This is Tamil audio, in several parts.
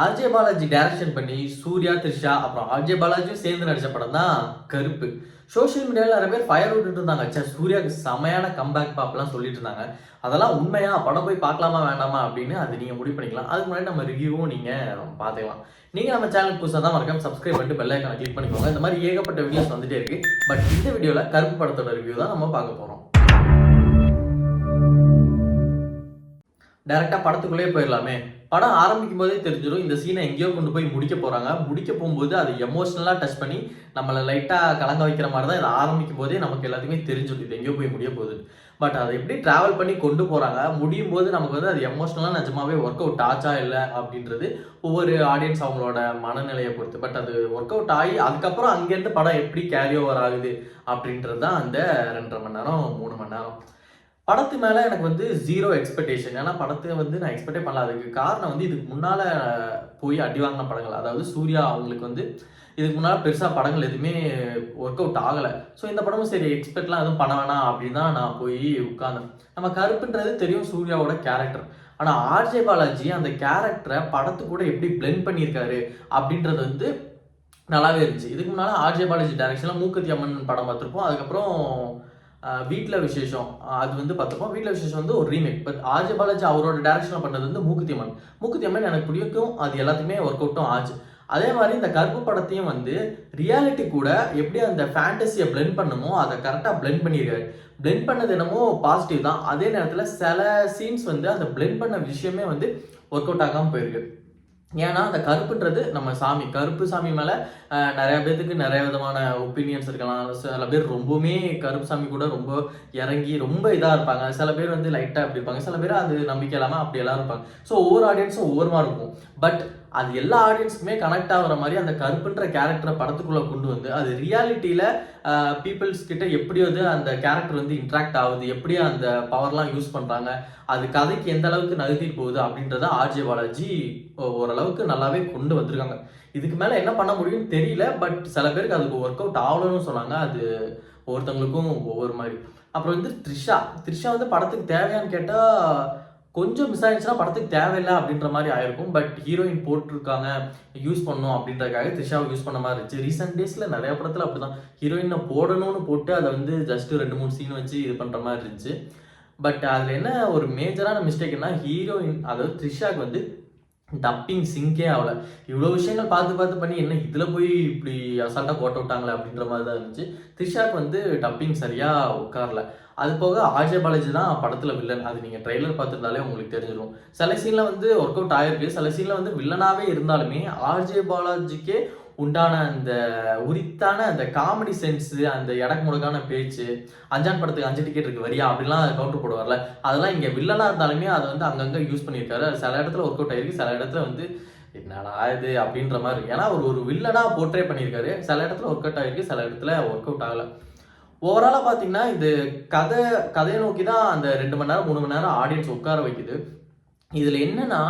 ஆர்ஜே பாலாஜி டைரக்ஷன் பண்ணி சூர்யா, த்ரிஷா அப்புறம் ஆர்ஜே பாலாஜியும் சேர்ந்து நடிச்ச படம் தான் கருப்பு. சோஷியல் மீடியாவில் நிறைய பேர் ஃபயர் விட்டுட்டு இருந்தாங்க. சூர்யாவுக்கு செமையான கம்பேக் பாப்லாம் சொல்லிட்டு இருந்தாங்க. அதெல்லாம் உண்மையா? படம் போய் பார்க்கலாமா வேண்டாமா அப்படின்னு அது நீங்கள் முடிவு பண்ணிக்கலாம். அதுக்கு முன்னாடி நம்ம ரிவ்யூவும் நீங்கள் பார்த்துக்கலாம். நீங்கள் நம்ம சேனலுக்கு புதுசாக தான் மறக்காம சப்ஸ்கிரைப் பண்ணிட்டு பெல் ஐக்கானை கிளிக் பண்ணிக்கோங்க. இந்த மாதிரி ஏகப்பட்ட வீடியோஸ் வந்துட்டே இருக்கு. பட் இந்த வீடியோவில் கருப்பு படத்தோட ரிவ்யூ தான் நம்ம பார்க்க போகிறோம். டைரக்டா படத்துக்குள்ளே போயிடலாமே. படம் ஆரம்பிக்கும் போதே தெரிஞ்சிடும் இந்த சீனை எங்கேயோ கொண்டு போய் முடிக்க போறாங்க. முடிக்க போகும்போது அது எமோஷனலா டச் பண்ணி நம்மளை லைட்டா கலங்க வைக்கிற மாதிரி தான் இதை ஆரம்பிக்கும் போதே நமக்கு எல்லாத்துக்குமே தெரிஞ்சிடும் இது எங்கேயோ போய் முடிய போகுது. பட் அதை எப்படி டிராவல் பண்ணி கொண்டு போறாங்க, முடியும் போது நமக்கு வந்து அது எமோஷனலா நிஜமாவே ஒர்க் அவுட் ஆச்சா இல்லை அப்படின்றது ஒவ்வொரு ஆடியன்ஸ் அவங்களோட மனநிலையை பொறுத்து. பட் அது ஒர்க் அவுட் ஆகி அதுக்கப்புறம் அங்கேருந்து படம் எப்படி கேரி ஓவர் ஆகுது அப்படின்றது தான் அந்த 2.5 மணி நேரம் 3 மணி நேரம். படத்து மேலே எனக்கு வந்து ஜீரோ எக்ஸ்பெக்டேஷன். ஏன்னா படத்தை வந்து நான் எக்ஸ்பெக்டே பண்ணல. அதுக்கு காரணம் வந்து இதுக்கு முன்னால் போய் அடி வாங்கின படங்கள், அதாவது சூர்யா அவங்களுக்கு வந்து இதுக்கு முன்னால் பெருசாக படங்கள் எதுவுமே ஒர்க் அவுட் ஆகலை. ஸோ இந்த படமும் சரி எக்ஸ்பெக்ட்லாம் எதுவும் பண்ண வேணாம் அப்படின்னு தான் நான் போய் உட்கார்ந்தேன். நம்ம கருப்புன்றது தெரியும் சூர்யாவோட கேரக்டர். ஆனால் ஆர்ஜே பாலாஜி அந்த கேரக்டரை படத்து கூட எப்படி பிளெண்ட் பண்ணியிருக்காரு அப்படின்றது வந்து நல்லாவே இருந்துச்சு. இதுக்கு முன்னால் ஆர்ஜே பாலாஜி டைரக்ஷனில் மூக்குத்தி அம்மன் படம் பார்த்துருப்போம். அதுக்கப்புறம் வீட்டில் விசேஷம் அது வந்து பார்த்துப்போம். வீட்டில் விசேஷம் வந்து ஒரு ரீமேக். பட் ஆர்ஜே பாலாஜி அவரோட டைரக்ஷனில் பண்ணது வந்து மூக்குத்தி அம்மன். மூக்குத்தி அம்மன் எனக்கு பிடிக்கும். அது எல்லாத்துக்குமே ஒர்க் அவுட்டும் ஆச்சு. அதே மாதிரி இந்த கருப்பு படத்தையும் வந்து ரியாலிட்டி கூட எப்படி அந்த ஃபேண்டசியை பிளெண்ட் பண்ணுமோ அதை கரெக்டாக பிளெண்ட் பண்ணியிருக்காரு. பிளெண்ட் பண்ணது என்னமோ பாசிட்டிவ் தான். அதே நேரத்தில் சில சீன்ஸ் வந்து அந்த பிளெண்ட் பண்ண விஷயமே வந்து ஒர்க் அவுட் ஆகாமல் போயிருக்கு. ஏன்னா அந்த கருப்புன்றது நம்ம சாமி, கருப்பு சாமி மேலே நிறைய பேர்த்துக்கு நிறைய விதமான ஒப்பீனியன்ஸ் இருக்கலாம். சில பேர் ரொம்பவுமே கருப்பு சாமி கூட ரொம்ப இறங்கி ரொம்ப இதாக இருப்பாங்க. சில பேர் வந்து லைட்டாக அப்படி இருப்பாங்க. சில பேர் அது நம்பிக்கை இல்லாமல் அப்படி எல்லாம் இருப்பாங்க. ஸோ ஒவ்வொரு ஆடியன்ஸும் ஒவ்வொரு மாதிரி இருக்கும். பட் அது எல்லா ஆடியன்ஸுக்குமே கனெக்ட் ஆகிற மாதிரி அந்த கருப்புன்ற கேரக்டரை படத்துக்குள்ளே கொண்டு வந்து அது ரியாலிட்டியில் பீப்புள்ஸ் கிட்ட எப்படி வந்து அந்த கேரக்டர் வந்து இன்ட்ராக்ட் ஆகுது, எப்படி அந்த பவர்லாம் யூஸ் பண்ணுறாங்க, அது கதைக்கு எந்த அளவுக்கு நகர்த்திட்டு போகுது அப்படின்றத ஆர்ஜே பாலாஜி ஓரளவுக்கு நல்லாவே கொண்டு வந்திருக்காங்க. இதுக்கு மேலே என்ன பண்ண முடியும்னு தெரியல. பட் சில பேருக்கு அதுக்கு ஒர்க் அவுட் ஆகணும்னு சொன்னாங்க. அது ஒவ்வொருத்தவங்களுக்கும் ஒவ்வொரு மாதிரி. அப்புறம் வந்து த்ரிஷா வந்து படத்துக்கு தேவையான்னு கேட்டால் கொஞ்சம் மிஸ் ஆயிடுச்சுன்னா படத்துக்கு தேவையில்லை அப்படின்ற மாதிரி ஆயிருக்கும். பட் ஹீரோயின் போட்டிருக்காங்க யூஸ் பண்ணணும் அப்படின்றதுக்காக த்ரிஷாவை யூஸ் பண்ண மாதிரி இருந்துச்சு. ரீசெண்ட் டேஸில் நிறைய படத்தில் அப்படி தான் ஹீரோயினை போடணும்னு போட்டு அதை வந்து ஜஸ்ட் 2-3 சீன் வச்சு இது பண்ணுற மாதிரி இருந்துச்சு. பட் அதில் என்ன ஒரு மேஜரான மிஸ்டேக்னா ஹீரோயின் அதாவது த்ரிஷாவுக்கு வந்து டப்பிங் சிங்கே ஆகலை. இவ்வளோ விஷயங்கள் பார்த்து பண்ணி என்ன இதில் போய் இப்படி அசால்ட்டாக போட்டு விட்டாங்களே அப்படின்ற மாதிரி தான் இருந்துச்சு. த்ரிஷாவுக்கு வந்து டப்பிங் சரியாக உட்காரல. அது போக ஆர்ஜே பாலாஜி தான் படத்தில் வில்லன். அது நீங்கள் ட்ரெய்லர் பார்த்துருந்தாலே உங்களுக்கு தெரிஞ்சிடும். சில சீனில் வந்து ஒர்க் அவுட் ஆகிருக்கு. சில சீனில் வந்து வில்லனாகவே இருந்தாலுமே ஆர்ஜே பாலாஜிக்கே உண்டான அந்த உரித்தான அந்த காமெடி சென்ஸு, அந்த எடக்கு முடக்கான பேச்சு, அஞ்சான் படத்துக்கு 5 டிக்கெட் இருக்கு வரியா அப்படிலாம் கவுண்டர் போடுவார்ல, அதெல்லாம் இங்கே வில்லனாக இருந்தாலுமே அதை வந்து அங்கங்கே யூஸ் பண்ணியிருக்காரு. சில இடத்துல ஒர்க் அவுட் ஆகிருக்கு, சில இடத்துல வந்து என்னடா இது அப்படின்ற மாதிரி இருக்கு. ஏன்னா ஒரு வில்லனாக போர்ட்ரே பண்ணியிருக்காரு. சில இடத்துல ஒர்க் அவுட் ஆகிருக்கு, சில இடத்துல ஒர்க் அவுட் ஆகலை. ஓவராலாக பார்த்தீங்கன்னா இது கதையை நோக்கி தான் அந்த 2 மணி நேரம் 3 மணி நேரம் ஆடியன்ஸ் உட்கார வைக்குது. இதில் என்னன்னா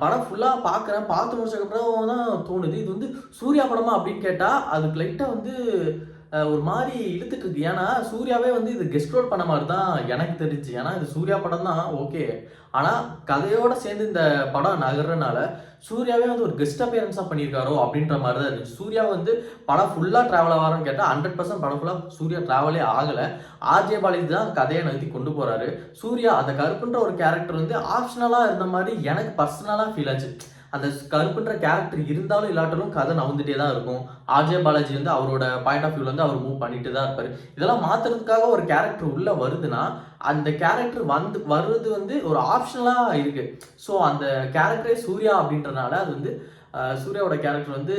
படம் ஃபுல்லாக பார்த்து முடிச்சதுக்கப்புறம் தான் தோணுது இது வந்து சூர்யா படமா அப்படின்னு கேட்டால் அதுக்கு லைட்டாக வந்து ஒரு மாதிரி இழுத்துட்டு இருக்கு. ஏன்னா சூர்யாவே வந்து இது கெஸ்ட் ரோல் பண்ண மாதிரி தான் எனக்கு தெரிஞ்சு. ஏன்னா இது சூர்யா படம் தான் ஓகே. ஆனால் கதையோட சேர்ந்து இந்த படம் நகர்றதுனால சூர்யாவே வந்து ஒரு கெஸ்ட் அப்பியரன்ஸாக பண்ணியிருக்காரோ அப்படின்ற மாதிரி தான் இருந்துச்சு. சூர்யா வந்து படம் ஃபுல்லாக ட்ராவல் ஆகிறான்னு கேட்டால் 100% படம் ஃபுல்லாக சூர்யா ட்ராவலே ஆகலை. ஆர்ஜே பாலாஜி தான் கதையை நகர்த்தி கொண்டு போகிறாரு. சூர்யா அந்த கருப்புன்ற ஒரு கேரக்டர் வந்து ஆப்ஷனலாக இருந்த மாதிரி எனக்கு பர்சனலாக ஃபீல் ஆச்சு. அந்த கருப்புன்ற கேரக்டர் இருந்தாலும் இல்லாட்டாலும் கதை நவுந்துட்டே தான் இருக்கும். ஆர்ஜே பாலாஜி வந்து அவரோட பாயிண்ட் ஆஃப் வியூல வந்து அவர் மூவ் பண்ணிட்டு தான் இருப்பாரு. இதெல்லாம் மாத்துறதுக்காக ஒரு கேரக்டர் உள்ள வருதுன்னா அந்த கேரக்டர் வருது வந்து ஒரு ஆப்ஷனலா இருக்கு. ஸோ அந்த கேரக்டரே சூர்யா அப்படின்றனால அது வந்து சூர்யாவோட கேரக்டர் வந்து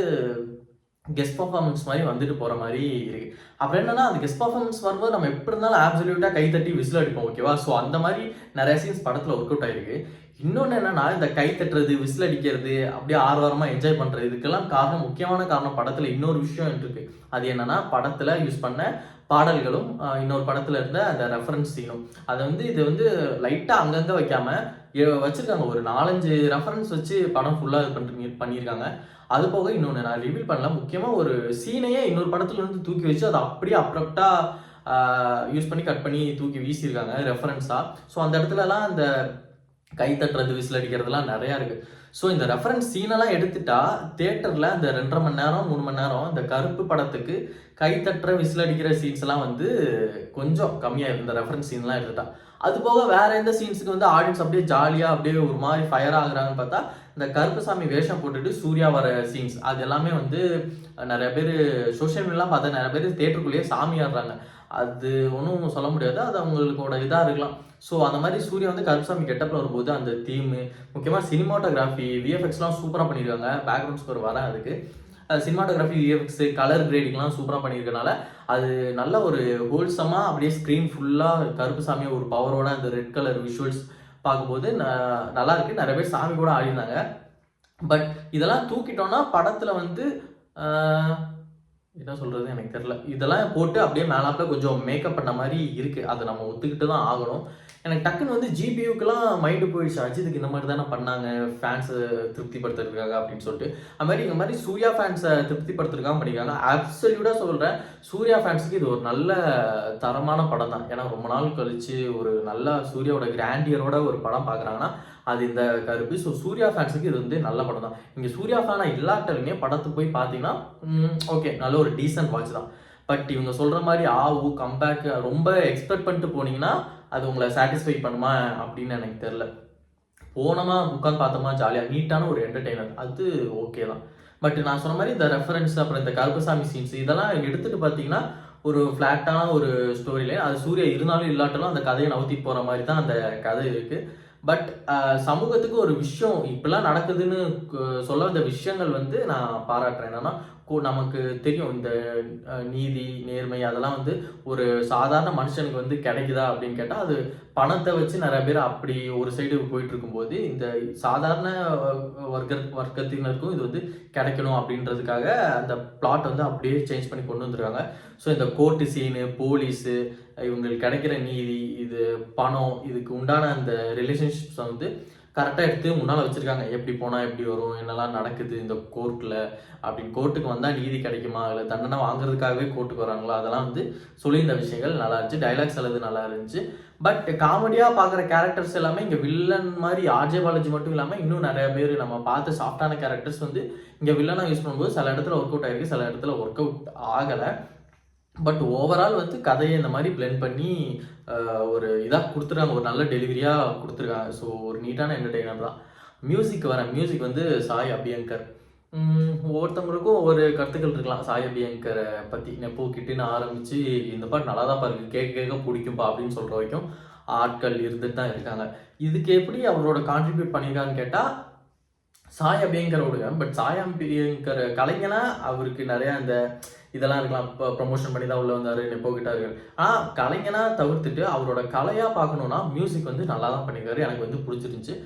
கெஸ்ட் பர்ஃபார்மன்ஸ் மாதிரி வந்துட்டு போகிற மாதிரி இருக்கு. அப்புறம் என்னன்னா அந்த கெஸ்ட் பர்ஃபார்மன்ஸ் வரும்போது நம்ம எப்படி இருந்தாலும் ஆப்சல்யூட்டாக கை தட்டி விசில் அடிப்போம், ஓகேவா? ஸோ அந்த மாதிரி நிறைய சீன்ஸ் படத்தில் ஒர்க் அவுட் ஆயிருக்கு. இன்னொன்று என்னன்னா இந்த கை தட்டுறது, விசில் அடிக்கிறது, அப்படியே ஆர்வமாக என்ஜாய் பண்ணுறது, இதுக்கெல்லாம் முக்கியமான காரணம் படத்தில் இன்னொரு விஷயம் இருக்கு. அது என்னன்னா படத்தில் யூஸ் பண்ண பாடல்களும் இன்னொரு படத்தில் இருந்த அந்த ரெஃபரன்ஸ் சீனும். அதை வந்து இது வந்து லைட்டாக அங்கங்கே வைக்காம வச்சிருக்காங்க. ஒரு 4-5 ரெஃபரன்ஸ் வச்சு படம் ஃபுல்லாக இது பண்ணியிருக்காங்க. அது போக இன்னொன்று நான் ரிவீல் பண்ணல, முக்கியமாக ஒரு சீனையே இன்னொரு படத்துல இருந்து தூக்கி வச்சு அதை அப்படியே அப்ரப்டாக யூஸ் பண்ணி கட் பண்ணி தூக்கி வீசியிருக்காங்க ரெஃபரன்ஸாக. ஸோ அந்த இடத்துலலாம் அந்த கை தட்டுறது, விசில் அடிக்கிறதுலாம் நிறையா இருக்கு. ஸோ இந்த ரெஃபரன்ஸ் சீனெல்லாம் எடுத்துட்டா தியேட்டரில் இந்த 2.5 மணி நேரம் 3 மணி நேரம் இந்த கருப்பு படத்துக்கு கை தட்டுற விசில் அடிக்கிற சீன்ஸ்லாம் வந்து கொஞ்சம் கம்மியாக இந்த ரெஃபரன்ஸ் சீன்லாம் எடுத்துட்டா. அது போக வேற எந்த சீன்ஸுக்கு வந்து ஆடியன்ஸ் அப்படியே ஜாலியாக அப்படியே ஒரு மாதிரி ஃபயர் ஆகுறாங்கன்னு பார்த்தா இந்த கருப்புசாமி வேஷம் போட்டுட்டு சூர்யா வர சீன்ஸ் அது எல்லாமே வந்து நிறைய பேர் சோஷியல் மீடியாலாம் பார்த்தா நிறைய பேர் தேட்டருக்குள்ளேயே சாமி ஆடுறாங்க. அது ஒன்றும் சொல்ல முடியாது, அது அவங்களோட இதாக இருக்கலாம். ஸோ அந்த மாதிரி சூர்யா வந்து கருப்புசாமி கெட்டப்பில் வரும்போது அந்த தீமு முக்கியமாக சினிமாட்டோகிராஃபி விஎஃப்எக்ஸ்லாம் சூப்பராக பண்ணியிருக்காங்க. பேக்ரவுண்ட் ஸ்கோர் வரேன் அதுக்கு. சினிமாட்டோகிராஃபி விஎஃப்எக்ஸ் கலர் கிரேடிங்லாம் சூப்பராக பண்ணியிருக்கனால அது நல்ல ஒரு ஹோல்சமாக அப்படியே ஸ்க்ரீன் ஃபுல்லாக கருப்புசாமியை ஒரு பவரோட அந்த ரெட் கலர் விஷுவல்ஸ் பார்க்கும்போது நல்லா இருக்கு. நிறைய பேர் சாமி கூட ஆடினாங்க. பட் இதெல்லாம் தூக்கிட்டோம்னா படத்தில் வந்து என்ன சொல்கிறது எனக்கு தெரில. இதெல்லாம் போட்டு அப்படியே மேலாப்பில் கொஞ்சம் மேக்கப் பண்ண மாதிரி இருக்குது. அதை நம்ம ஒத்துக்கிட்டு தான் ஆகணும். எனக்கு டக்குன்னு வந்து ஜிபியூக்கெலாம் மைண்டு போயிடுச்சு. அஜித்துக்கு இந்த மாதிரி தானே பண்ணாங்க ஃபேன்ஸை திருப்திப்படுத்துறதுக்காக அப்படின்னு சொல்லிட்டு. அது மாதிரி இந்த மாதிரி சூர்யா ஃபேன்ஸை திருப்திப்படுத்துறதுக்காக பண்ணியிருக்காங்க. அப்சல்யூட்டாக சொல்கிறேன், சூர்யா ஃபேன்ஸுக்கு இது ஒரு நல்ல தரமான படம் தான். ஏன்னா ரொம்ப நாள் கழித்து ஒரு நல்ல சூர்யாவோட கிராண்டியரோட ஒரு படம் பார்க்குறாங்கன்னா அது இந்த கருப்பு. ஸோ சூர்யா ஃபேன்ஸுக்கு இது வந்து நல்ல படம் தான். இங்கே சூர்யா ஃபேனாக இல்லாட்டாலுமே படத்துக்கு போய் பார்த்தீங்கன்னா ஓகே நல்ல ஒரு டீசன்ட் வாட்ச் தான். பட் இவங்க சொல்கிற மாதிரி கம்பேக் ரொம்ப எக்ஸ்பெக்ட் பண்ணிட்டு போனீங்கன்னா அது உங்களை சாட்டிஸ்ஃபை பண்ணுமா அப்படின்னு எனக்கு தெரில. போனோமா உட்காந்து பார்த்தோமா ஜாலியாக நீட்டான ஒரு என்டர்டெய்னர் அது ஓகே தான். பட் நான் சொன்ன மாதிரி இந்த ரெஃபரன்ஸ் அப்புறம் இந்த கருப்புசாமி சீன்ஸ் இதெல்லாம் எடுத்துகிட்டு பார்த்தீங்கன்னா ஒரு ஃப்ளாட்டான ஒரு ஸ்டோரி லைன். அது சூர்யா இருந்தாலும் இல்லாட்டாலும் அந்த கதையை நவுத்தி போகிற மாதிரி தான் அந்த கதை இருக்குது. பட் சமூகத்துக்கு ஒரு விஷயம் இப்படிலாம் நடக்குதுன்னு சொல்ல வந்த விஷயங்கள் வந்து நான் பாராட்டுறேன். என்னன்னா நமக்கு தெரியும் இந்த நீதி நேர்மை அதெல்லாம் வந்து ஒரு சாதாரண மனுஷனுக்கு வந்து கிடைக்குதா அப்படின்னு கேட்டால் அது பணத்தை வச்சு நிறைய பேர் அப்படி ஒரு சைடு போயிட்டு இருக்கும்போது இந்த சாதாரண வர்க்கத்தினருக்கும் இது வந்து கிடைக்கணும் அப்படின்றதுக்காக அந்த பிளாட் வந்து அப்படியே சேஞ்ச் பண்ணி கொண்டு வந்துருக்காங்க. ஸோ இந்த கோர்ட்டு சீனு போலீஸு இவங்களுக்கு கிடைக்கிற நீதி இது பணம் இதுக்கு உண்டான அந்த ரிலேஷன்ஷிப்ஸை வந்து கரெக்டாக எடுத்து முன்னால் வச்சுருக்காங்க. எப்படி போனால் எப்படி வரும், என்னெல்லாம் நடக்குது இந்த கோர்ட்டில் அப்படின்னு. கோர்ட்டுக்கு வந்தால் நீதி கிடைக்குமா, இல்லை தண்டனை வாங்குறதுக்காகவே கோர்ட்டுக்கு வராங்களா, அதெல்லாம் வந்து சொல்லியிருந்த விஷயங்கள் நல்லா இருந்துச்சு. டைலாக்ஸ் அல்லது நல்லா இருந்துச்சு. பட் காமெடியாக பார்க்குற கேரக்டர்ஸ் எல்லாமே இங்கே வில்லன் மாதிரி ஆர்ஜே பாலாஜி மட்டும் இல்லாமல் இன்னும் நிறைய பேர் நம்ம பார்த்து சாஃப்டான கேரக்டர்ஸ் வந்து இங்கே வில்லனாக யூஸ் பண்ணும்போது சில இடத்துல ஒர்க் அவுட் ஆகிருக்கு, சில இடத்துல ஒர்க் அவுட் ஆகலை. பட் ஓவரால் வந்து கதையை இந்த மாதிரி பிளெண்ட் பண்ணி ஒரு இதாக கொடுத்துருக்காங்க, ஒரு நல்ல டெலிவரியாக கொடுத்துருக்காங்க. ஸோ ஒரு நீட்டான என்டர்டெய்னர் தான். மியூசிக் வந்து சாய் அபியங்கர். ஒவ்வொருத்தவங்களுக்கும் ஒவ்வொரு கருத்துக்கள் இருக்கலாம் சாய் அபியங்கரை பற்றி. நெப்போ கிட்டுன்னு ஆரம்பித்து இந்த பாட்டு நல்லா தான் பாருக்கு கேட்க பிடிக்கும்பா அப்படின்னு சொல்கிற வரைக்கும் ஆட்கள் இருந்துட்டு தான் இருக்காங்க. இதுக்கு எப்படி அவரோட கான்ட்ரிபியூட் பண்ணியிருக்கான்னு கேட்டால் சாய் அபியங்கரோட. பட் சாய் அபியங்கர் கலைஞனா அவருக்கு நிறையா அந்த இதெல்லாம் இருக்கலாம். இப்போ ப்ரொமோஷன் பண்ணி தான் உள்ள வந்தார், நெப்போ கிட்டார்கள். ஆனால் கலைஞனா தவிர்த்துட்டு அவரோட கலையாக பார்க்கணுன்னா மியூசிக் வந்து நல்லா தான் பண்ணியிருக்காரு. எனக்கு வந்து பிடிச்சிருந்துச்சு.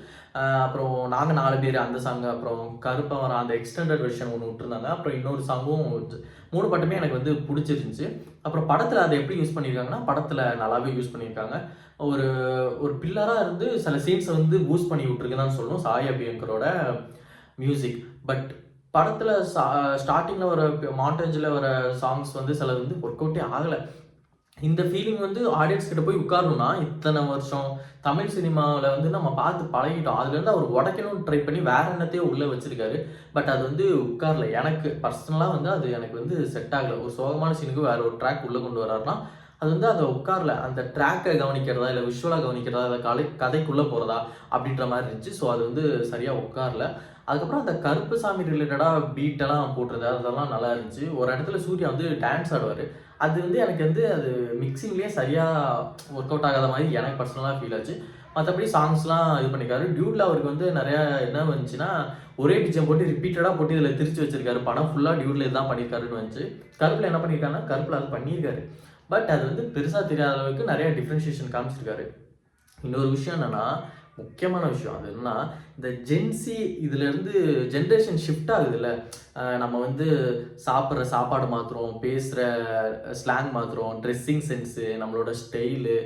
அப்புறம் நாங்கள் 4 பேர் அந்த சாங்கு, அப்புறம் கருப்பவன் அந்த எக்ஸ்டெண்டட் வெர்ஷன் ஒன்று விட்டுருந்தாங்க. அப்புறம் இன்னொரு சாங்கும் 3 பாட்டுமே எனக்கு வந்து பிடிச்சிருந்துச்சு. அப்புறம் படத்தில் அதை எப்படி யூஸ் பண்ணியிருக்காங்கன்னா படத்தில் நல்லாவே யூஸ் பண்ணியிருக்காங்க. ஒரு ஒரு பில்லராக இருந்து சில சீன்ஸை வந்து பூஸ்ட் பண்ணி விட்டுருக்குன்னு சொல்லணும் சாய் அபியங்கரோட மியூசிக். பட் படத்தில் ஸ்டார்டிங்கில் வர மாண்டேஜில் வர சாங்ஸ் வந்து சிலது வந்து ஒர்க் அவுட்டே ஆகலை. இந்த ஃபீலிங் வந்து ஆடியன்ஸ் கிட்ட போய் உட்காரணும்னா இத்தனை வருஷம் தமிழ் சினிமாவில் வந்து நம்ம பார்த்து பழகிட்டோம். அதுலேருந்து அவர் உடைக்கணும்னு ட்ரை பண்ணி வேற என்னத்தையும் உள்ளே வச்சிருக்காரு. பட் அது வந்து உட்காரல. எனக்கு பர்சனலாக வந்து அது எனக்கு வந்து செட் ஆகலை. ஒரு சோகமான சீனுக்கு வேற ஒரு ட்ராக் உள்ளே கொண்டு வர்றாருன்னா அது வந்து அதை உட்காரல. அந்த ட்ராக்கை கவனிக்கிறதா இல்லை விஷுவலாக கவனிக்கிறதா இல்லை கதைக்குள்ளே போகிறதா அப்படின்ற மாதிரி இருந்துச்சு. ஸோ அது வந்து சரியாக உட்காரல. அதுக்கப்புறம் அந்த கருப்புசாமி ரிலேட்டடாக பீட்டெல்லாம் போட்டுறது அதெல்லாம் நல்லா இருந்துச்சு. ஒரு இடத்துல சூர்யா வந்து டான்ஸ் ஆடுவார். அது வந்து எனக்கு வந்து அது மிக்சிங்லேயே சரியாக ஒர்க் அவுட் ஆகாத மாதிரி எனக்கு பர்சனலாக ஃபீல் ஆச்சு. மற்றபடி சாங்ஸ்லாம் இது பண்ணியிருக்காரு. டியூட்டில் அவருக்கு வந்து நிறையா என்ன வந்துச்சுன்னா ஒரே பிச்சம் போட்டு ரிப்பீட்டடாக போட்டு இதில் திரிச்சு வச்சிருக்காரு. படம் ஃபுல்லாக டியூட்டில் இதுதான் பண்ணியிருக்காருன்னு வந்துச்சு. கருப்பில் என்ன பண்ணியிருக்காருன்னா கருப்பில் அது பண்ணியிருக்காரு. பட் அது வந்து பெருசாக தெரியாத அளவுக்கு நிறைய டிஃப்ரென்ஷியேஷன் காமிச்சிருக்காரு. இன்னொரு விஷயம் என்னென்னா முக்கியமான விஷயம் அது என்னன்னா இந்த ஜென்சி இதுலேருந்து ஜென்ரேஷன் ஷிஃப்ட் ஆகுதுல்ல. நம்ம வந்து சாப்பிட்ற சாப்பாடு மாற்றுறோம், பேசுகிற ஸ்லாங் மாற்றுறோம், ட்ரெஸ்ஸிங் சென்ஸு, நம்மளோட ஸ்டைலு,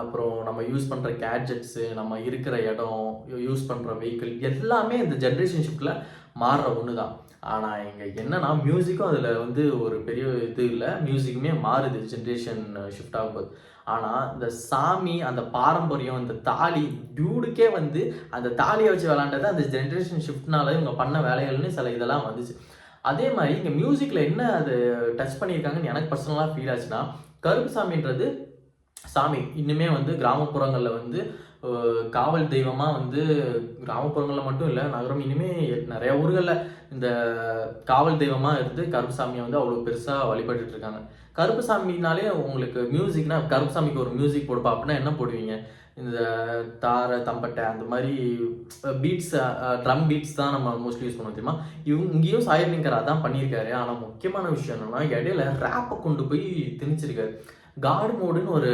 அப்புறம் நம்ம யூஸ் பண்ணுற கேட்ஜெட்ஸு, நம்ம இருக்கிற இடம், யூஸ் பண்ணுற வெஹிக்கிள் எல்லாமே இந்த ஜென்ரேஷன் ஷிஃப்டில் மாறுற ஒன்று தான். ஆனால் இங்கே என்னன்னா மியூசிக்கும் அதில் வந்து ஒரு பெரிய இது இல்லை. மியூசிக்குமே மாறுது ஜென்ரேஷன் ஷிஃப்ட் ஆகும்போது. ஆனால் இந்த சாமி, அந்த பாரம்பரியம், இந்த தாலி, டியூடுக்கே வந்து அந்த தாலியை வச்சு விளாண்டது அந்த ஜென்ரேஷன் ஷிஃப்ட்னால இவங்க பண்ண வேலைகள்னு சில இதெல்லாம் வந்துச்சு. அதே மாதிரி இங்கே மியூசிக்கில் என்ன அது டச் பண்ணியிருக்காங்கன்னு எனக்கு பர்சனலாக ஃபீல் ஆச்சுன்னா, கருப்புசாமின்றது சாமி இன்னுமே வந்து கிராமப்புறங்களில் வந்து காவல் தெய்வமாக வந்து கிராமப்புறங்களில் மட்டும் இல்லை, நகரம் இனிமே நிறைய ஊர்களில் இந்த காவல் தெய்வமாக இருந்து கருப்புசாமியை வந்து அவ்வளோ பெருசாக வழிபட்டுட்டு இருக்காங்க. கருப்புசாமினாலே உங்களுக்கு மியூசிக்னா, கருப்புசாமிக்கு ஒரு மியூசிக் போடுப்பா அப்படின்னா என்ன போடுவீங்க? இந்த தாரை, தம்பட்டை அந்த மாதிரி பீட்ஸ், ட்ரம் பீட்ஸ் தான் நம்ம மோஸ்ட்லி யூஸ் பண்ணுவோம் தெரியுமா? இங்கேயும் சாயர்லிங்கர் அதான் பண்ணியிருக்காரு. ஆனால் முக்கியமான விஷயம் என்னன்னா, இடையில ரேப்பை கொண்டு போய் திணிச்சிருக்காரு. காட் மோடுன்னு ஒரு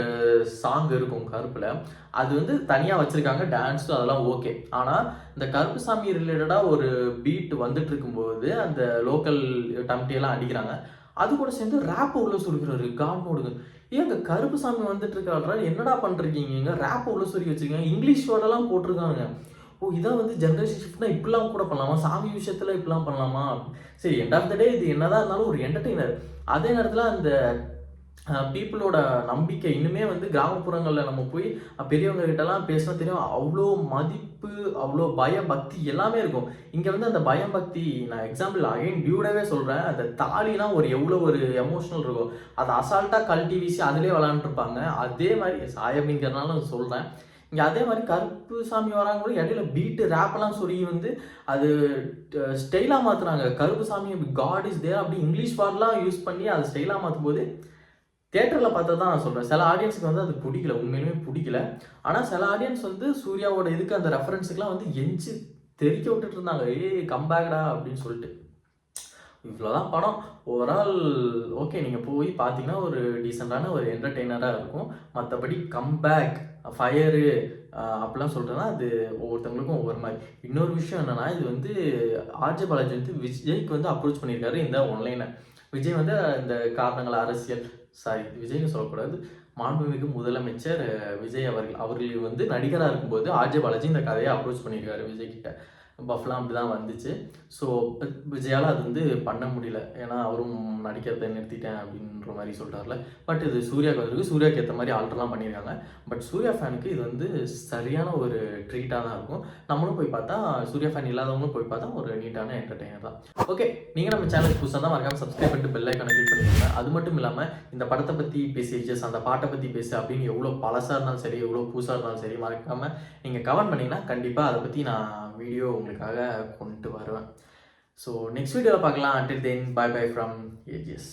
சாங் இருக்கும் கருப்பில், அது வந்து தனியாக வச்சுருக்காங்க, டான்ஸு அதெல்லாம் ஓகே. ஆனால் இந்த கருப்புசாமி ரிலேட்டடாக ஒரு பீட் வந்துட்டு இருக்கும்போது அந்த லோக்கல் டம்டியெல்லாம் அடிக்கிறாங்க, அது கூட சேர்ந்து ரேப்பை உள்ள சொல்கிறாரு காட் மோடுங்க. ஏங்க கருப்புசாமி வந்துட்டு இருக்காரா, என்னடா பண்ணிருக்கீங்க, ரேப்பை உள்ள சொல்லி வச்சுருக்கீங்க, இங்கிலீஷ் வேர்டெல்லாம் போட்டிருக்காங்க. ஓ இதான் வந்து ஜென்ரேஷன் ஷிஃப்ட்னா இப்படிலாம் கூட பண்ணலாமா, சாமி விஷயத்தில் இப்படிலாம் பண்ணலாமா? சரி, எண்ட் ஆஃப் த டே இது என்னதான் இருந்தாலும் ஒரு என்டர்டெய்னர். அதே நேரத்தில் அந்த பீப்புளோட நம்பிக்கை இன்னுமே வந்து கிராமப்புறங்களில் நம்ம போய் பெரியவங்க கிட்டலாம் பேசினா தெரியும், அவ்வளோ மதிப்பு, அவ்வளோ பயபக்தி எல்லாமே இருக்கும். இங்கே வந்து அந்த பயபக்தி, நான் எக்ஸாம்பிள் அகைன் டியூடவே சொல்கிறேன், அந்த தாலினா ஒரு எவ்வளோ ஒரு எமோஷனல் இருக்கும், அதை அசால்ட்டாக கழட்டி வீசி அதிலே விளாண்டுருப்பாங்க. அதே மாதிரி சாயபிங்கிறனால சொல்கிறேன், இங்கே அதே மாதிரி கருப்புசாமி வராங்க கூட இடையில பீட்டு ரேப்பெல்லாம் சொல்லி வந்து அது ஸ்டைலாக மாற்றுறாங்க. கருப்புசாமி காட் இஸ் தேர் அப்படி இங்கிலீஷ் வேர்ட்லாம் யூஸ் பண்ணி அதை ஸ்டைலாக மாற்றும் போது தியேட்டரில் பார்த்தா தான் நான் சொல்கிறேன், சில ஆடியன்ஸுக்கு வந்து அது பிடிக்கல, உண்மையிலுமே பிடிக்கல. ஆனால் சில ஆடியன்ஸ் வந்து சூர்யாவோட இதுக்கு அந்த ரெஃபரன்ஸுக்குலாம் வந்து எஞ்சி தெரிக்க விட்டுட்டு இருந்தாங்க, கம்பேக்டா அப்படின்னு சொல்லிட்டு. இவ்வளோதான் படம். ஓவரால் ஓகே, நீங்கள் போய் பார்த்தீங்கன்னா ஒரு டீசெண்டான ஒரு என்டர்டெய்னராக இருக்கும். மற்றபடி கம்பேக், ஃபயரு அப்படிலாம் சொல்கிறேன்னா அது ஒவ்வொருத்தவங்களுக்கும் ஒவ்வொரு மாதிரி. இன்னொரு விஷயம் என்னென்னா, இது வந்து ஆர்ஜே பாலாஜி வந்து விஜய்க்கு வந்து அப்ரோச் பண்ணியிருக்காரு இந்த ஒன்லைனை. விஜய் வந்து இந்த காரணங்கள் அரசியல், சாரி விஜய்னு சொல்லக்கூடாது, மாண்புமிகு முதலமைச்சர் விஜய் அவர்கள் வந்து நடிகராக இருக்கும்போது ஆர்ஜே பாலாஜி இந்த கதையை அப்ரோச் பண்ணியிருக்காரு விஜய் கிட்ட. பஃப்லாம் அப்படி தான் வந்துச்சு. ஸோ விஜயால் அது வந்து பண்ண முடியல, ஏன்னா அவரும் நடிக்கிறதை நிறுத்திட்டேன் அப்படின்ற மாதிரி சொல்கிறார்ல. பட் இது சூர்யாவுக்கு வந்திருக்கு, சூர்யாவுக்கு ஏற்ற மாதிரி ஆல்டர்லாம் பண்ணியிருக்காங்க. பட் சூர்யா ஃபேனுக்கு இது வந்து சரியான ஒரு ட்ரீட்டாக தான் இருக்கும். நம்மளும் போய் பார்த்தா, சூர்யா ஃபேன் இல்லாதவங்களும் போய் பார்த்தா ஒரு நீட்டான என்டர்டெய்னர் தான். ஓகே, நீங்கள் நம்ம சேனலுக்கு புதுசாக தான் மறக்காமல் சப்ஸ்கிரைப் பண்ணிட்டு பெல் ஐக்கானை கிளிக் பண்ணிக்கோங்க. அது மட்டும் இல்லாமல் இந்த படத்தை பற்றி பேசி, ஜஸ்ட் அந்த பாட்டை பற்றி பேசு அப்படின்னு எவ்வளோ பழசாக இருந்தாலும் சரி, எவ்வளோ புதுசாக இருந்தாலும் சரி, மறக்காமல் நீங்கள் கமெண்ட் பண்ணிங்கன்னா கண்டிப்பாக அதை பற்றி நான் வீடியோ உங்களுக்காக கொண்டு வருவேன். ஸோ நெக்ஸ்ட் வீடியோவில் பார்க்கலாம். until then bye bye from AGS.